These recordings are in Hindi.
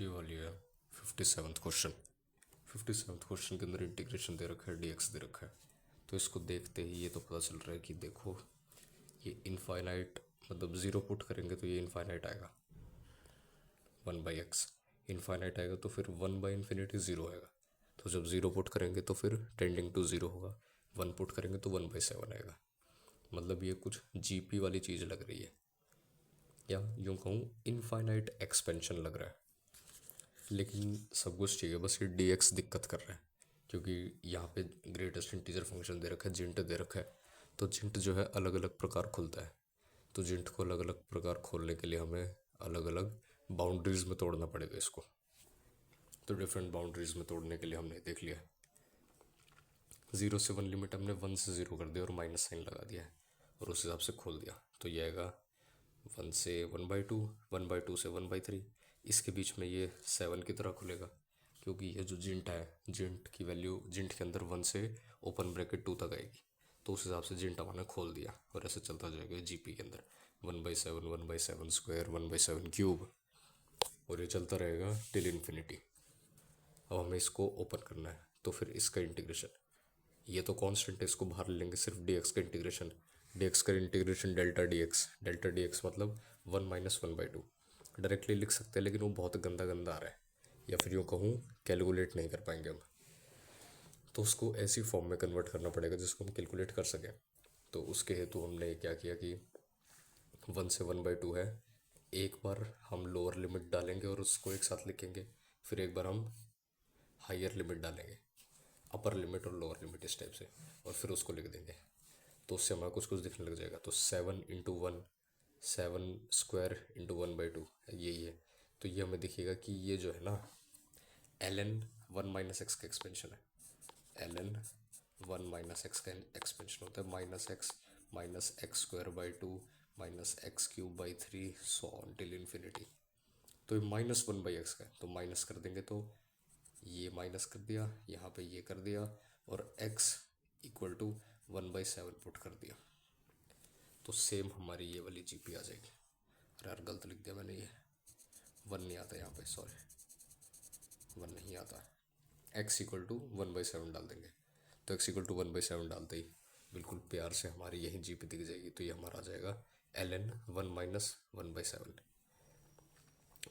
ये वाली है 57th क्वेश्चन। 57th क्वेश्चन के अंदर इंटीग्रेशन दे रखा है, dx दे रखा है। तो इसको देखते ही ये तो पता चल रहा है कि देखो ये इनफाइनाइट, मतलब ज़ीरो पुट करेंगे तो ये इनफाइनाइट आएगा, 1/x इनफाइनाइट आएगा, तो फिर 1/∞ ज़ीरो आएगा। तो जब ज़ीरो पुट करेंगे तो फिर टेंडिंग टू ज़ीरो होगा, 1 पुट करेंगे तो 1/7 आएगा। मतलब ये कुछ जीपी वाली चीज़ लग रही है, या यूँ कहूँ इनफाइनाइट एक्सपेंशन लग रहा है। लेकिन सब कुछ ठीक है, बस ये dx दिक्कत कर रहा है, क्योंकि यहाँ पे ग्रेटेस्ट इंटीजर फंक्शन दे रखा है, जिंट दे रखा है। तो जिंट जो है अलग अलग प्रकार खुलता है, तो जिंट को अलग अलग प्रकार खोलने के लिए हमें अलग अलग बाउंड्रीज में तोड़ना पड़ेगा इसको। तो डिफरेंट बाउंड्रीज में तोड़ने के लिए हमने देख लिया, 0 से 1 लिमिट हमने 1 से 0 कर दिया और माइनस साइन लगा दिया है और उस हिसाब से खोल दिया। तो ये आएगा 1 से 1/2, 1/2 से 1/3। इसके बीच में ये 7 की तरह खुलेगा, क्योंकि ये जो जिंट है, जिंट की वैल्यू जिंट के अंदर 1 से ओपन ब्रैकेट 2 तक आएगी। तो उस हिसाब से जिंट हमने खोल दिया और ऐसे चलता जाएगा जीपी के अंदर 1/7, 1/7 स्क्वायर, 1/7 क्यूब, और ये चलता रहेगा टिल इन्फिनिटी। अब हमें इसको ओपन करना है, तो फिर इसका इंटीग्रेशन, ये तो कांस्टेंट है, इसको बाहर ले लेंगे, सिर्फ dx का इंटीग्रेशन, dx का इंटीग्रेशन डेल्टा dx मतलब 1 - 1/2। डायरेक्टली लिख सकते हैं लेकिन वो बहुत गंदा गंदा आ रहा है, या फिर यूँ कहूँ कैलकुलेट नहीं कर पाएंगे हम। तो उसको ऐसी फॉर्म में कन्वर्ट करना पड़ेगा जिसको हम कैलकुलेट कर सकें। तो उसके हेतु हमने क्या किया कि 1 से 1/2 है, एक बार हम लोअर लिमिट डालेंगे और उसको एक साथ लिखेंगे, फिर एक बार हम हायर लिमिट डालेंगे, अपर लिमिट और लोअर लिमिट इस टाइप से, और फिर उसको लिख देंगे। तो उससे हमारा कुछ कुछ दिखने लग जाएगा। तो 7 × 1, 7 स्क्वायर इंटू 1/2 यही है। तो ये हमें दिखेगा कि ये जो है ना ln 1 - x का एक्सपेंशन है, ln 1 - x का एक्सपेंशन होता है -x -x² 2 -x³ 3 so till infinity. तो ये -1/x का है, तो माइनस कर देंगे, तो ये माइनस कर दिया, यहाँ पे ये कर दिया, और x = 1/7 पुट कर दिया। तो सेम हमारी ये वाली जीपी आ जाएगी। अरे यार गलत लिख दिया मैंने, ये 1 नहीं आता यहाँ पे, सॉरी 1 नहीं आता, x = 1/7 डाल देंगे। तो x = 1/7 डालते ही बिल्कुल प्यार से हमारी यही जीपी दिख जाएगी। तो ये हमारा आ जाएगा ln 1 - 1/7।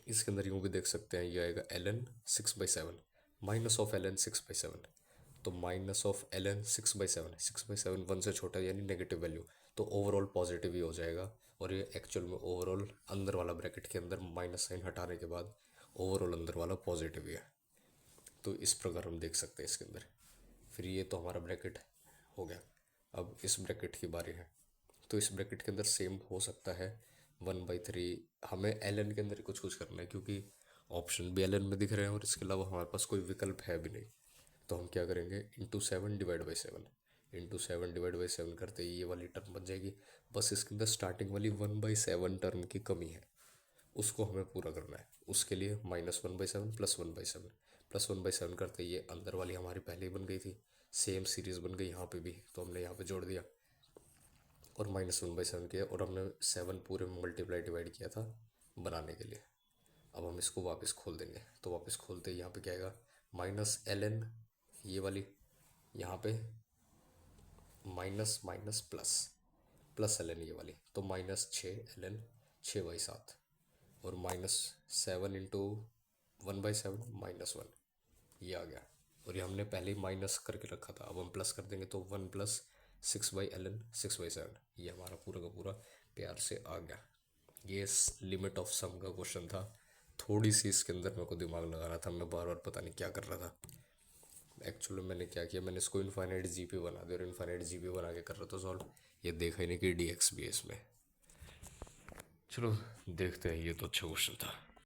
इसके अंदर यूँ भी देख सकते हैं, ये आएगा ln 6/7 माइनस ऑफ ln 6/7। तो माइनस ऑफ ln 6/7, 6/7 1 से छोटा यानी नेगेटिव वैल्यू, तो ओवरऑल पॉजिटिव ही हो जाएगा। और ये एक्चुअल में ओवरऑल अंदर वाला ब्रैकेट के अंदर माइनस साइन हटाने के बाद ओवरऑल अंदर वाला पॉजिटिव ही है। तो इस प्रकार हम देख सकते हैं इसके अंदर। फिर ये तो हमारा ब्रैकेट हो गया, अब इस ब्रैकेट की बारी है। तो इस ब्रैकेट के अंदर सेम हो सकता है 1/3, हमें ln के अंदर कुछ कुछ करना है, क्योंकि ऑप्शन भी ln में दिख रहे हैं और इसके अलावा हमारे पास कोई विकल्प है भी नहीं। तो हम क्या करेंगे, ×7 / 7, ×7 / 7 करते ही ये वाली टर्म बन जाएगी। बस इसके अंदर स्टार्टिंग वाली 1/7 टर्म की कमी है, उसको हमें पूरा करना है। उसके लिए -1/7 +1/7 +1/7 करते ही ये अंदर वाली हमारी पहले ही बन गई थी, सेम सीरीज बन गई यहाँ पे भी, तो हमने यहाँ पे जोड़ दिया और -1/7 किया, और हमने 7 पूरे मल्टीप्लाई डिवाइड किया था बनाने के लिए। अब हम इसको वापस खोल देंगे, तो वापस खोलते ही यहाँ पे क्या आएगा, -ln ये वाली, यहाँ पे minus minus plus, plus ln ये वाली, तो -6 ln 6/7, और -7 × 1/7 -1, ये आ गया। और ये हमने पहले ही माइनस करके रखा था, अब हम प्लस कर देंगे तो 1 + 6/ln 6/7, ये हमारा पूरा का पूरा प्यार से आ गया। ये लिमिट ऑफ सम का क्वेश्चन था। थोड़ी सी इसके अंदर मेरे को दिमाग लगा रहा था, मैं बार बार पता नहीं क्या कर रहा था। एक्चुअली मैंने क्या किया, मैंने इसको इनफाइनाइट जीपी बना दिया, और इनफाइनाइट जीपी बना के कर रहा था सॉल्व। ये देखा ही नहीं कि dx भी है इसमें। चलो देखते हैं, ये तो अच्छा क्वेश्चन था।